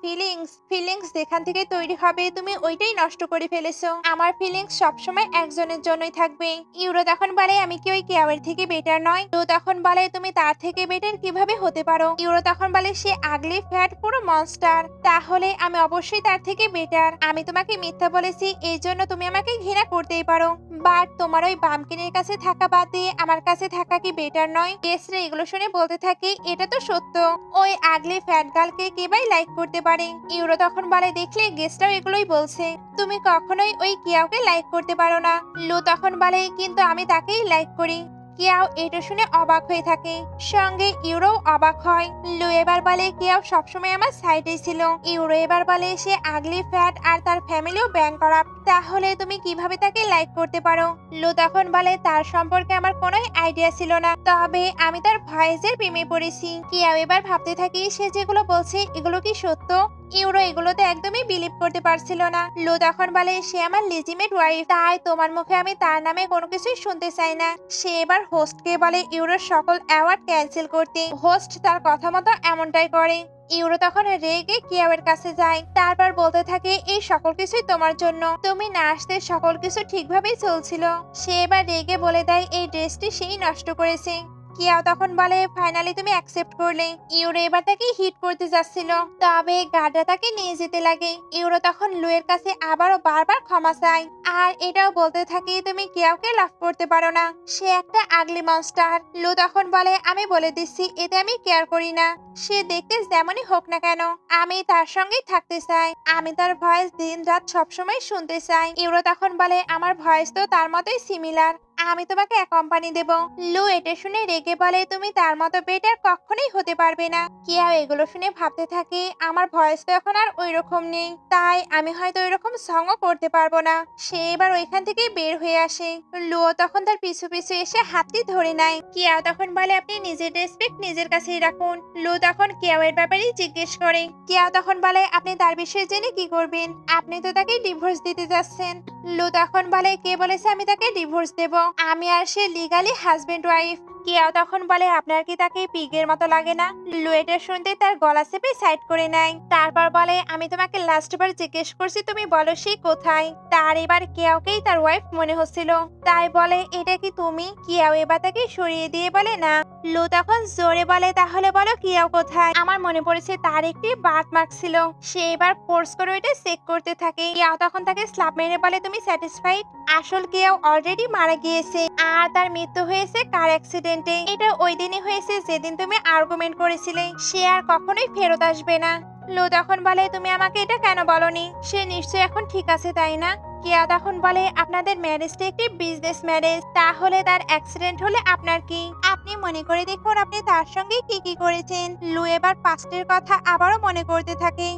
ফিলিংস যেখান থেকে তৈরি হবে তুমি ওইটাই নষ্ট করে ফেলেছো। আমার ফিলিংস সবসময় একজনের জন্যই থাকবে। ইউরো তখন বলে আমি কি ওই কেয়াওয়ের থেকে বেটার নয়? লু তখন বলে তুমি তার থেকে বেটার কিভাবে হতে পারো? ইউরো তখন বলে সে আগলি ফ্যাট পুরো মনস্টার, তাহলে আমি অবশ্যই তার থেকে বেটার। আমি তোমাকে মিথ্যা বলেছি, এই জন্য তুমি আমাকে ঘৃণা করতেই পারো, বাট তোমার ওই বামকিনের কাছে থাকা বাদ দিয়ে আমার কাছে থাকা কি বেটার নয়? গেস্টরা এগুলো শুনে বলতে থাকে এটা তো সত্য, ওই আগলি ফ্যাট গার্লকে কে বাই লাইক করতে পারে। ইউরো তখন বলে দেখলে গেস্টরাও এগুলোই বলছে, তুমি কখনোই ওই কিয়াওকে লাইক করতে পারো না। লু তখন বলে কিন্তু আমি তাকেই লাইক করি। কিয়াও এটা শুনে অবাক হয়ে থাকে, সঙ্গে ইউরো অবাক হয়। লু এবার বলে কিয়াও সবসময় আমার সাইডে ছিল। ইউরো এবার বলে সে আগলি ফ্যাট আর তার ফ্যামিলিও ব্যাং করা, তাহলে তুমি কিভাবে তাকে লাইক করতে পারো? লু তখন বলে তার সম্পর্কে আমার কোনো আইডিয়া ছিল না, তবে আমি তার ভয়েসের প্রেমে পড়েছি। কিয়াও এবার ভাবতে থাকি সে যেগুলো বলছে এগুলো কি সত্য? ইউরো এগুলোতে একদমই বিলিভ করতে পারছিল না। লু তখন বলে সে আমার লেজিমেট ওয়াইফ, তাই তোমার মুখে আমি তার নামে কোনো কিছুই শুনতে চাই না। সে এবার হোস্টকে বলে ইউরোর সকল অ্যাওয়ার্ড ক্যান্সেল করতে। হোস্ট তার কথা মতো এমনটাই করে। ইউরো তখন রেগে কিয়াওয়ের কাছে যায়, তারপর বলতে থাকে এই সকল কিছুই তোমার জন্য, তুমি না আসতে সকল কিছু ঠিকভাবেই চলছিল। সে এবার রেগে বলে দেয় এই ড্রেসটি সেই নষ্ট করেছে। কিয়াও তখন বলে ফাইনালি তুমি অ্যাকসেপ্ট করলে। ইউরো এবার তাকে হিট করতে যাচ্ছিল, তবে গার্ডরা তাকে নিয়ে যেতে লাগে। ইউরো তখন লুয়ের কাছে আবারও বারবার ক্ষমা চায়, আর এটাও বলতে থাকে তুমি কিয়াওকে লাভ করতে পারো না, সে একটা আগলি মনস্টার। লু তখন বলে আমি বলে দিচ্ছি এতে আমি কেয়ার করি না, সে দেখতে যেমনই হোক না কেন আমি তার সঙ্গেই থাকতে চাই, আমি তার ভয়েস দিন রাত সবসময় শুনতে চাই। ইউরো তখন বলে আমার ভয়েস তো তার মতোই সিমিলার, আমি তোমাকে এক কোম্পানি দেব। লু এটা শুনে রেগে বলে তুমি তার মতো বেটার কখনোই হতে পারবে না। কিয়াও এগুলো শুনে ভাবতে থাকে আমার ভয়েস তো এখন আর ওই রকম নেই, তাই আমি হয়তো ওই রকম সঙ্গও করতে পারবো না। সে এবার ওইখান থেকে বের হয়ে আসে। লুও তখন তার পিছু পিছু এসে হাতটি ধরে নেয়। কিয়াও তখন বলে আপনি নিজের রেসপেক্ট নিজের কাছেই রাখুন। লু তখন কিয়াও এর ব্যাপারেই জিজ্ঞেস করে। কিয়াও তখন বলে আপনি তার বিষয়ে জেনে কি করবেন, আপনি তো তাকে ডিভোর্স দিতে যাচ্ছেন। লু তখন বলে কে বলেছে আমি তাকে ডিভোর্স দেব, আমি আর সে লিগালি হাজবেন্ড ওয়াইফ। কিয়াও তখন বলে আপনার কি তাকে পিগের মতো লাগে না? লু এটা শুনতে তার গলা চেপে সাইড করে নেয়, তারপর বলে আমি তোমাকে লাস্ট বার জিজ্ঞেস করছি তুমি বলো সে কোথায়। তার এবার কিয়াওকেই তার ওয়াইফ মনে হচ্ছিল, তাই বলে এটা কি তুমি? কিয়াও এবার তাকে সরিয়ে দিয়ে বলে না। লু তখন জোরে বলে তাহলে বলো কিয়াও কোথায়, আমার মনে পড়েছে তার একটি বার্থ মার্ক ছিল। সে এবার ফোর্স করে ওইটা চেক করতে থাকে। কিয়াও তখন তাকে স্ল্যাপ মেরে বলে তুমি স্যাটিসফাইড? আসল কিয়াও অলরেডি মারা গিয়েছে, আর তার মৃত্যু হয়েছে কার অ্যাক্সিডেন্টে। এটা ওই দিনই হয়েছে যেদিন তুমি আর্গুমেন্ট করেছিলে, সে আর কখনোই ফেরত আসবে না। লু তখন বলে তুমি আমাকে এটা কেন বলনি, সে নিশ্চয়ই এখন ঠিক আছে তাই না? কিয়া তখন বলে আপনাদের ম্যারেজটা একটি বিজনেস ম্যারেজ, তাহলে তার অ্যাক্সিডেন্ট হলে আপনার কি? আপনি মনে করে দেখুন আপনি তার সঙ্গে কি কি করেছেন। লু এবার পাস্টের কথা আবারও মনে করতে থাকে,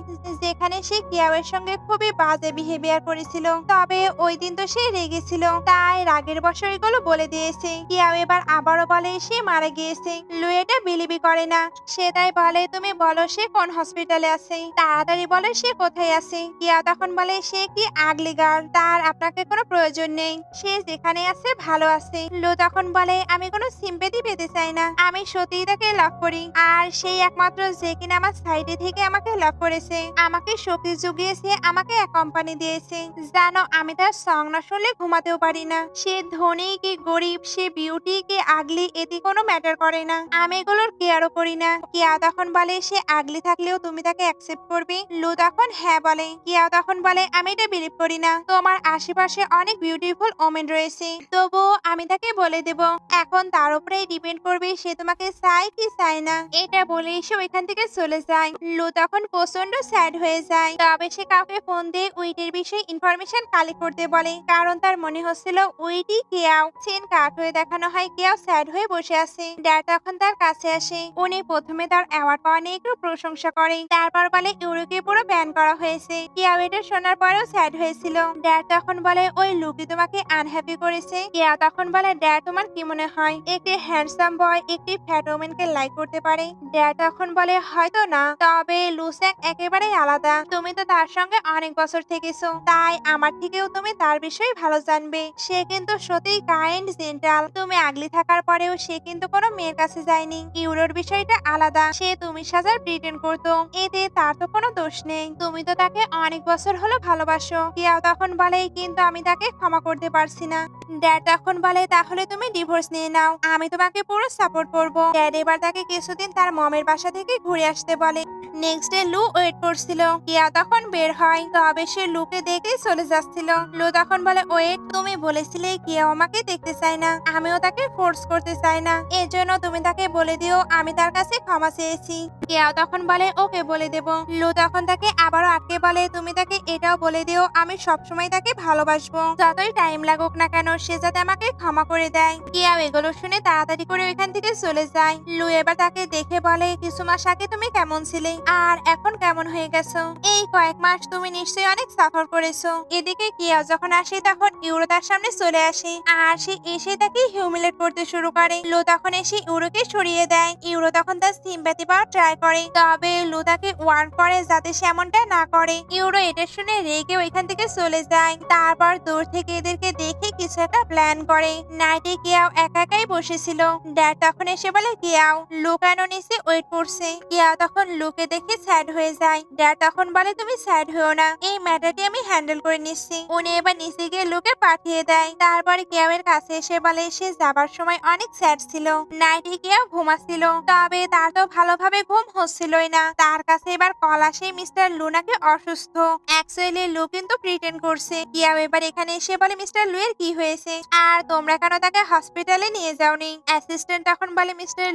যেখানে সে কিয়াওয়ের সঙ্গে খুবই বাজে বিহেভিয়ার করেছিল, তবে ওই দিন তো সে রেগেছিল, তাই রাগের বশে এগুলো বলে দিয়েছে। কিয়াও এবার আবারও বলে সে মারা গিয়েছে। লু এটা বিলিভই করে না, সে তাই বলে তুমি বলো সে কোন হসপিটালে আছে, তাড়াতাড়ি বলে সে কোথায় আছে। কিয়া তখন বলে সে কি আগলি গার্ল, তার আপনাকে কোনো প্রয়োজন নেই, সে যেখানে আছে ভালো আছে। লু তখন বলে আমি কোনো সিম্পেথি পেতে চাই না, আমি সত্যিই তাকে লাভ করি, আর সেই একমাত্র যে কিনা আমার সাইডে থেকে আমাকে লাভ করেছে, আমাকে শক্তি জুগিয়েছে, আমাকে এক কোম্পানি দিয়েছে। জানো আমি তার সং না শুনলে ঘুমাতেও পারি না, সে ধনী কি গরিব, সে বিউটি কি আগলি এতে কোনো ম্যাটার করে না, আমি এগুলোর কেয়ারও করি না। কিয়া তখন বলে সে আগলি থাকলেও তুমি তাকে অ্যাকসেপ্ট করবে? লু তখন হ্যাঁ বলে। কিয়া তখন বলে আমি এটা বিলিভ করি না, তোমার আশেপাশে অনেক বিউটিফুল ওমেন রয়েছে, তবুও আমি তাকে বলে দেব, এখন তার উপরেই ডিপেন্ড করবে সে তোমাকে চায় কি চায় না। এটা বলে সে ওইখান থেকে চলে যায়। লু তখন প্রচন্ড স্যাড হয়ে যায়, তবে সে কাউকে ফোন দিয়ে উইটের বিষয়ে ইনফরমেশন কালেক্ট করতে বলে, কারণ তার মনে হচ্ছিল উইটি কিয়াও। চেন কাট হয়ে দেখানো হয় কিয়াও স্যাড হয়ে বসে আছে। ড্যাড তখন তার কাছে আসে, উনি প্রথমে তার অ্যাওয়ার্ড পাওয়া নিয়ে একটু প্রশংসা করে, তারপর বলে ইউরোকে পুরো ব্যান করা হয়েছে। কিয়াও এটা শোনার পরেও স্যাড হয়েছিল। ড্যাড তখন বলে ওই লুকি তোমাকে আনহ্যাপি করেছে। কিয়া তখন বলে ড্যাড তোমার কি মনে হয় একটি হ্যান্ডসাম বয় একটি ফ্যাট ওমেনকে লাইক করতে পারে? ড্যাড তখন বলে হয়তো না, তবে লুসেন একেবারেই আলাদা, তুমি তো তার সঙ্গে অনেক বছর থেকেছো, তাই আমার থেকেও তুমি তার বিষয়ে ভালো জানবে। সে কিন্তু সত্যিই কাইন্ড জেন্টাল, তুমি আগলি থাকার পরেও সে কিন্তু কোনো মেয়ের কাছে যায়নি। ইউরোর বিষয়টা আলাদা, সে তুমি সাজার প্রিটেন্ড করতো, এতে তার তো কোনো দোষ নেই, তুমি তো তাকে অনেক বছর হলো ভালোবাসো। কিয়াও তখন বলে কিন্তু আমি তাকে ক্ষমা করতে পারছি না। ড্যাড তখন বলে তাহলে তুমি ডিভোর্স নিয়ে নাও, আমি তোমাকে পুরো সাপোর্ট করব। ড্যাড এবার তাকে কিছুদিন তার মমের বাসা থেকে ঘুরে আসতে বলে। নেক্সট ডে লু ওয়েট করছিল, কিয়া তখন বের হয়, তবে সে লুকে দেখেই চলে যাচ্ছিল। লু তখন বলে ওয়েট, তুমি বলেছিলে কিয়া আমাকে দেখতে চায় না, আমিও তাকে ফোর্স করতে চাই না, এজন্য তুমি তাকে বলে দিও আমি তার কাছে ক্ষমা চেয়েছি। কিয়া তখন বলে ওকে বলে দেব। লু তখন তাকে আবারও আটকে বলে তুমি তাকে এটাও বলে দিও আমি সবসময় তাকে ভালোবাসবো, যতই টাইম লাগুক না কেন সে যাতে আমাকে ক্ষমা করে দেয়। কিয়া এগুলো শুনে তাড়াতাড়ি করে ওইখান থেকে চলে যায়। লু এবার তাকে দেখে বলে কিছু মাস আগে তুমি কেমন ছিলে আর এখন কেমন হয়ে গেছো, এই কয়েক মাস তুমি নিশ্চয়ই অনেক সাফার করেছো। এদিকে কিয়া যখন আসে তখন ইউরো তার সামনে চলে আসে আর সে এসে তাকে হিউমিলেট করতে শুরু করে। লু তখন এসে ইউরোকে সরিয়ে দেয়। ইউরো তখন তার সিম্প্যাথি পাওয়ার ট্রাই করে, তবে লু তাকে ওয়ার্ন করে যাতে সে এমনটা না করে। ইউরো এটা শুনে রেগে ওইখান থেকে চলে যায়। তারপর দূর থেকে এদেরকে দেখে কিছু একটা প্ল্যান করে। নাইটে কিয়াও একা একাই বসেছিল। ড্যাড তখন এসে বলে কিয়াও লু কেন নিচে ওয়েট করছে। কিয়া তখন লুকে দেখে স্যাড হয়ে যায়। ড্যাড তখন বলে তুমি স্যাড হয়েও না, এই ম্যাটারটি আমি হ্যান্ডেল করে নিচ্ছি। উনি এবার নিচে গিয়ে লুকে পাঠিয়ে দেয়। তারপরে কিয়াওয়ের কাছে এসে বলে সে যাবার সময় অনেক স্যাড ছিল। নাইটে কিয়াও ঘুমাচ্ছিল, তবে তার তো ভালোভাবে ঘুম হচ্ছিলই না। তার কাছে এবার কল আসে মিস্টার লু নাকি অসুস্থ। অ্যাকচুয়ালি লু কিন্তু প্রিটেন্ড করছে। কিয়াও এবার এখানে এসে বলে মিস্টার লু এর কি হয়েছে আর তোমরা কেন তাকে হসপিটালে নিয়ে যাওনি। অ্যাসিস্ট্যান্ট তখন বলে মিস্টার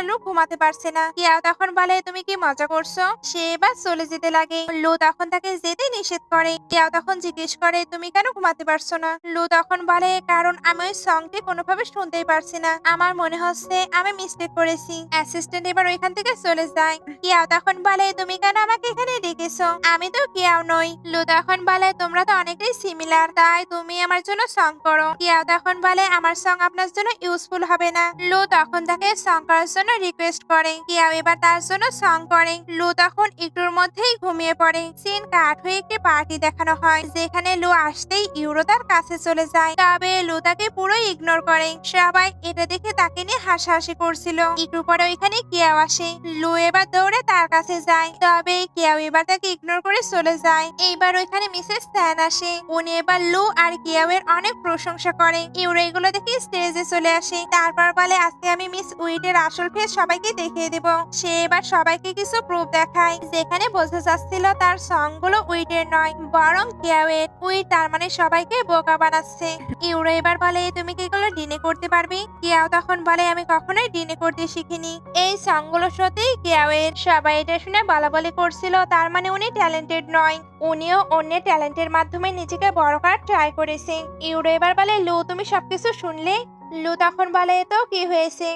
লু ঘুমাতে পারছে না। কিয়াও তখন বলে তুমি কি মজা করছো। সে এবার চলে যেতে লাগে। লু তখন তাকে যেতে নিষেধ করে। কিয়াও তখন জিজ্ঞেস করে তুমি কেন ঘুমাতে পারছো না। লু তখন বলে কারণ আমি ওই সংটি কোনোভাবে শুনতেই পারছি না, আমার মনে হচ্ছে আমি মিস্টেক করেছি। অ্যাসিস্ট্যান্ট এবার ওইখান থেকে চলে যায়। কিয়াও তখন বলে তুমি কেন আমাকে এখানে ডেকেছো, আমি তো কিয়াও নই। লু তখন বলে তোমরা তো অনেকটাই সিমিলার, তাই তুমি আমার জন্য সং করো। কিয়াও তখন বলে আমার সং আপনার জন্য ইউজফুল হবে না। লু তখন তাকে সং করার জন্য রিকোয়েস্ট করে। কিয়াও এবার তার জন্য সং করে। লু তখন একটুর মধ্যেই ঘুমিয়ে পড়ে। সিন কাট হয়ে একটি পার্টি দেখানো হয়, যেখানে লু আসতেই ইউরো তার কাছে চলে যায়, তবে লু তাকে পুরোই ইগনোর করে। সবাই এটা দেখে তাকে নিয়ে হাসাহাসি করছিল। একটু পরে ওইখানে কিয়াও আসে। লু এবার দৌড়ে তার কাছে যায়, তবে কিয়াও এবার তাকে ইগনোর করে চলে যায়। এইবার ওইখানে মিসেস স্যান আসে। উনি এবার লু আর কিয়াও এর অনেক প্রশংসা করে। ইউরো এগুলো দেখে স্টেজে চলে আসে। তারপর বলে আজকে আমি মিস উইটের আসল ফেস সবাইকে দেখিয়ে দেব। সে এবার সবাইকে কিছু প্রুফ দেখায়, যেখানে বোঝা যাচ্ছিল তার সং গুলো উইটের নয় বরং কিয়াওয়ের। উইট তার মানে সবাইকে বোকা বানাচ্ছে। ইউরো এবার বলে তুমি কি এগুলো ডিনে করতে পারবি। কিয়াও তখন বলে আমি কখনোই ডিনে করতে শিখিনি, এই সং গুলো সত্যিই কিয়াওয়ের। সবাই এটা শুনে বলাবলি করছিল তার মানে উনি ট্যালেন্টেড নয়, উনিও অন্যের ট্যালেন্টের মাধ্যমে নিজেকে বড় করার ট্রাই করেছে। ইউরো এবার বলে লু তুমি সবকিছু শুনলে। লু তখন বলে তো কি হয়েছে।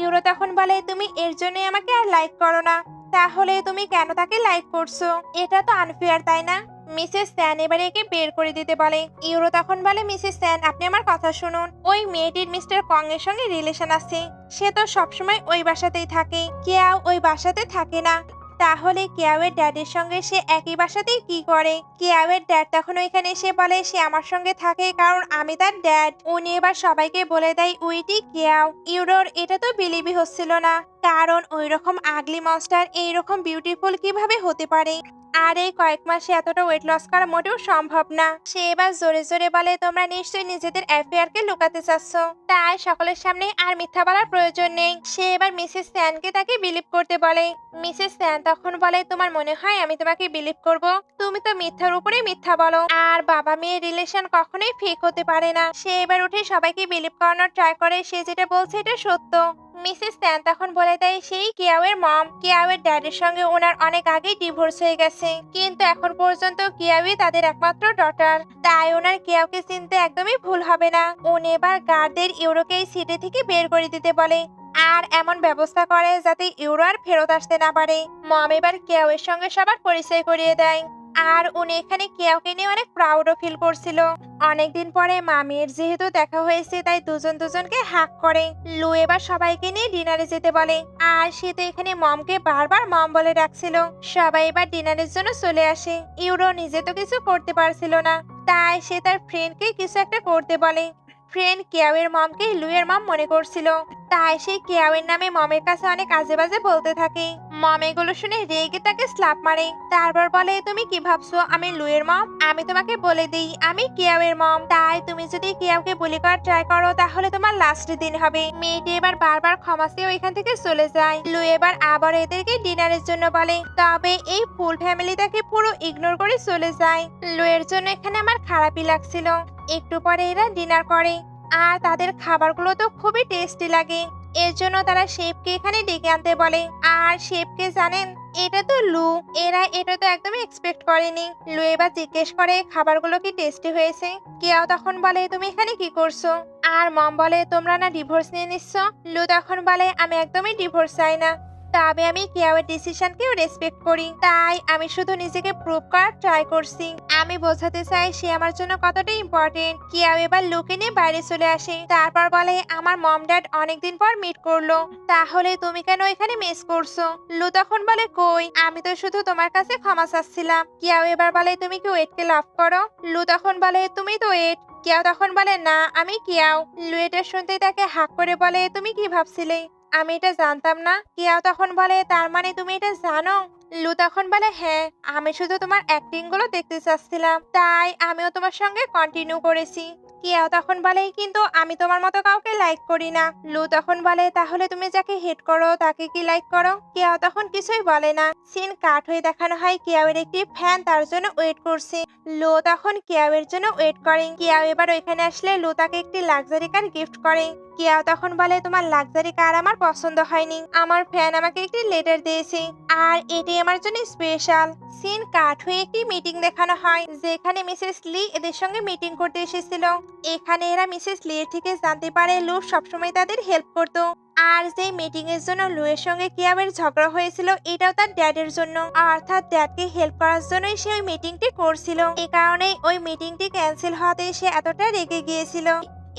ইউরো তখন বলে তুমি এর জন্যই আমাকে আর লাইক করো না, তাহলে তুমি কেন তাকে লাইক করছো, এটা তো আনফেয়ার তাই না। মিসেস স্যান এবারে একে বের করে দিতে বলে। ইউরো তখন বলে মিসেস স্যান আপনি আমার কথা শুনুন, ওই মেয়েটির মিস্টার কং এর সঙ্গে রিলেশন আছে, সে তো সবসময় ওই বাসাতেই থাকে, কিয়াও ওই বাসাতে থাকে না, তাহলে কিয়াওয়ের ড্যাডের সঙ্গে সে একই বাসাতেই কি করে। কিয়াওয়ের ড্যাড তখন ওইখানে এসে বলে সে আমার সঙ্গে থাকে কারণ আমি তার ড্যাড। উনি এবার সবাইকে বলে দেয় উইটি কিয়াও। ইউরোর এটা তো বিলিভই হচ্ছিল না, কারণ ওই রকম আগলি মনস্টার এইরকম বিউটিফুল কিভাবে হতে পারে। আর এই কয়েক মাসে এতটা ওয়েট লস করা মোটেও সম্ভব না। সে এবার জোরে জোরে বলে তোমরা নিশ্চয়ই নিজেদের অ্যাফেয়ারকে লুকাতে চাচ্ছ, তাই সকলের সামনে আর মিথ্যা বলার প্রয়োজন নেই। সে এবার মিসেস স্যানকে তাকে বিলিভ করতে বলে। মিসেস স্যান তখন বলে তোমার মনে হয় আমি তোমাকে বিলিভ করব, তুমি তো মিথ্যার উপরে মিথ্যা বলো, আর বাবা মেয়ের রিলেশন কখনোই ফেক হতে পারে না। সে এবার উঠে সবাইকে বিলিভ করানোর ট্রাই করে সে যেটা বলছে এটা সত্য। মিসেস স্যান তখন বলে দেয় সেই কিয়াওয়ের মম। কিয়াওয়ের ড্যাডের সঙ্গে ওনার অনেক আগেই ডিভোর্স হয়ে গেছে, কিন্তু এখন পর্যন্ত কিয়াওই তাদের একমাত্র ডটার, তাই ওনার কিয়াওকে চিনতে একদমই ভুল হবে না। উনি এবার গার্ডদের ইউরোকে এই সিটি থেকে বের করে দিতে বলে আর এমন ব্যবস্থা করে যাতে ইউরো আর ফেরত আসতে না পারে। মম এবার কিয়াওয়ের সঙ্গে সবার পরিচয় করিয়ে দেয়, আর উনি এখানে কিয়াওকে নিয়ে অনেক প্রাউডও ফিল করছিল। অনেকদিন পরে মামির যেহেতু দেখা হয়েছে তাই দুজন দুজনকে হাক করে। লু এবার সবাইকে নিয়ে ডিনারে যেতে বলে, আর সে তো এখানে মমকে বারবার মম বলে ডাকছিল। সবাই এবার ডিনারের জন্য চলে আসে। ইউরো নিজে তো কিছু করতে পারছিল না, তাই সে তার ফ্রেন্ডকে কিছু একটা করতে বলে। ফ্রেন্ড কিয়াওয়ের মমকে লুয়ের মম মনে করছিল, তাই সে কিয়াওয়ের নামে মমের কাছে অনেক আজে বাজে বলতে থাকে। মম এগুলো শুনে রেগে তাকে স্ল্যাপ মারে, তারপর বলে তুমি কি ভাবছো আমি লুয়ের মম? আমি তোমাকে বলে দিই আমি কিয়াওয়ের মম, তাই তুমি যদি কিয়াওকে বুলি করার ট্রাই করো তাহলে তোমার লাস্ট দিন হবে। মেয়েটি এবার বারবার ক্ষমা চেয়ে ওইখান থেকে চলে যায়। লু এবার আবার এদেরকে ডিনারের জন্য বলে, তবে এই ফুল ফ্যামিলি তাকে পুরো ইগনোর করে চলে যায়। লুয়ের জন্য এখানে আমার খারাপই লাগছিল। একটু পরে এরা ডিনার করে আর তাদের খাবারগুলো তো খুবই টেস্টি লাগে। এর জন্য তারা শেফকে এখানে ডেকে আনতে বলে। আর শেফকে জানেন এটা তো লু, এরা এটা তো একদমই এক্সপেক্ট করেনি। লু এবার জিজ্ঞেস করে খাবারগুলো কি টেস্টি হয়েছে। কেউ তখন বলে তুমি এখানে কি করছো? আর মম বলে তোমরা না ডিভোর্স নিয়ে নিচ্ছ। লু তখন বলে আমি একদমই ডিভোর্স চাই না, তবে আমি কেয়াওয়ের ডিসিশনকেও রেসপেক্ট করি, তাই আমি শুধু নিজেকে প্রুভ করার ট্রাই করছি। আমি বোঝাতে চাই সে আমার জন্য কতটা ইম্পর্টেন্ট। কিয়াও এবার লুকে নিয়ে বাইরে চলে আসে, তারপর বলে আমার মম ড্যাড অনেকদিন পর মিট করলো, তাহলে তুমি কেন এখানে মিস করছো? লু তখন বলে কই, আমি তো শুধু তোমার কাছে ক্ষমা চাচ্ছিলাম। কিয়াও এবার বলে তুমি কি ওয়েটকে লাভ করো? লু তখন বলে তুমি তো ওয়েট। কিয়াও তখন বলে না আমি কিয়াও। লু এটা শুনতে তাকে হাক করে বলে তুমি কি ভাবছিলে আমি এটা জানতাম না? কিয়াও তখন বলে তার মানে তুমি এটা জানো? লু তখন বলে হ্যাঁ, আমি শুধু তোমার অ্যাক্টিং গুলো দেখতে চাচ্ছিলাম, তাই আমিও তোমার সঙ্গে কন্টিনিউ করেছি। কিয়াও তখন বলে কিন্তু আমি তোমার মতো কাউকে লাইক করি না। লু তখন বলে তাহলে তুমি যাকে হেট করো তাকে কি লাইক করো? কিয়াও তখন কিছুই বলে না। সিন কাট হয়ে দেখানো হয় কিয়াওয়ের একটি ফ্যান তার জন্য ওয়েট করছে। লু তখন কিয়াওয়ের জন্য ওয়েট করে। কিয়াও এবার ওইখানে আসলে লু তাকে একটি লাক্সারি কার গিফট করে। কিয়াও তখন বলে তোমার লাক্সারি কার আমার পছন্দ হয়নি, আমার ফ্যান আমাকে একটি লেটার দিয়েছে আর এটি আমার জন্য স্পেশাল। সিন কাট হয়ে একটি মিটিং দেখানো হয় যেখানে মিসেস লি এদের সঙ্গে মিটিং করতে এসেছিল। এখানে এরা মিসেস লি এর থেকে জানতে পারে লু সবসময় তাদের হেল্প করতো। আর যে মিটিং এর জন্য লুয়ের সঙ্গে কিয়াবের ঝগড়া হয়েছিল এটাও তার ড্যাডের জন্য, অর্থাৎ ড্যাডকে হেল্প করার জন্যই সে ওই মিটিংটি করছিল। এই কারণেই ওই মিটিংটি ক্যান্সেল হওয়াতে সে এতটা রেগে গিয়েছিল।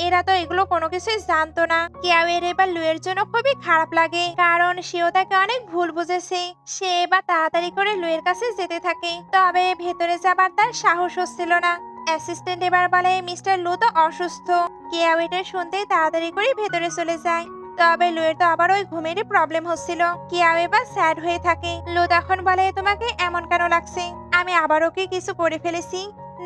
এরা তো এগুলো কোনো কিছুই জানতো না। কিয়াওয়ের এবার লুয়ের জন্য খুবই খারাপ লাগে, কারণ সেও তাকে অনেক ভুল বুঝেছে। সে এবার তাড়াতাড়ি করে লুয়ের কাছে যেতে থাকে, তবে ভেতরে যাবার তার সাহস হচ্ছিল না। অ্যাসিস্ট্যান্ট এবার বলে মিস্টার লু তো অসুস্থ। কিয়াও এটা শুনতেই তাড়াতাড়ি করে ভেতরে চলে যায়। তবে লুয়ের তো আবার ওই ঘুমেরই প্রবলেম হচ্ছিল। কিয়াও এবার স্যাড হয়ে থাকে। লু তখন বলে তোমাকে এমন কেন লাগছে? আমি আবারও কি কিছু করে ফেলেছি?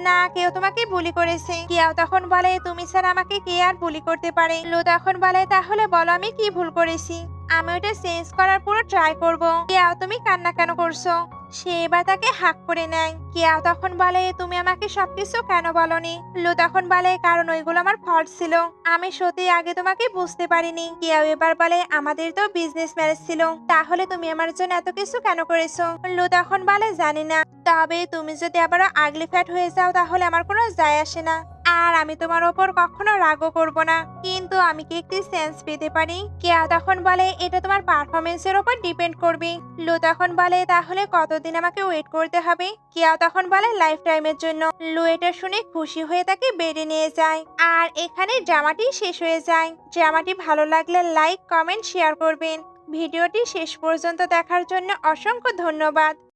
না, কেউ তোমাকে বুলি করেছে। কিয়াও তখন বলে তুমি ছাড়া আমাকে কে আর বুলি করতে পারে? লু তখন বলে তাহলে বলো আমি কি ভুল করেছি, আমি ওটা চেঞ্জ করার পুরো ট্রাই করব। কিয়াও তুমি কান্না কেন করছো? সে এবার তাকে হাক করে নেয়। কিয়াও তখন বলে তুমি আমাকে সবকিছু কেন বলনি? লু তখন বলে কারণ ওইগুলো আমার ফল্ট ছিল, আমি সত্যি আগে তোমাকে বুঝতে পারিনি। কিয়াও এবার বলে আমাদের তো বিজনেস ম্যারেজ ছিল, তাহলে তুমি আমার জন্য এত কিছু কেন করেছো? লু তখন বলে জানি না, তবে তুমি যদি আবারও আগলি ফ্যাট হয়ে যাও তাহলে আমার কোনো যায় আসে না, আর আমি তোমার ওপর কখনো রাগও করব না, কিন্তু আমি কি একটি সেন্স পেতে পারি? কেয়া তখন বলে এটা তোমার পারফরমেন্সের ওপর ডিপেন্ড করবে। লু তখন বলে তাহলে কতদিন আমাকে ওয়েট করতে হবে? কেয়া তখন বলে লাইফ টাইমের জন্য। লু এটা শুনে খুশি হয়ে তাকে বেডে নিয়ে যায়। আর এখানে ড্রামাটি শেষ হয়ে যায়। ড্রামাটি ভালো লাগলে লাইক কমেন্ট শেয়ার করবেন। ভিডিওটি শেষ পর্যন্ত দেখার জন্য অসংখ্য ধন্যবাদ।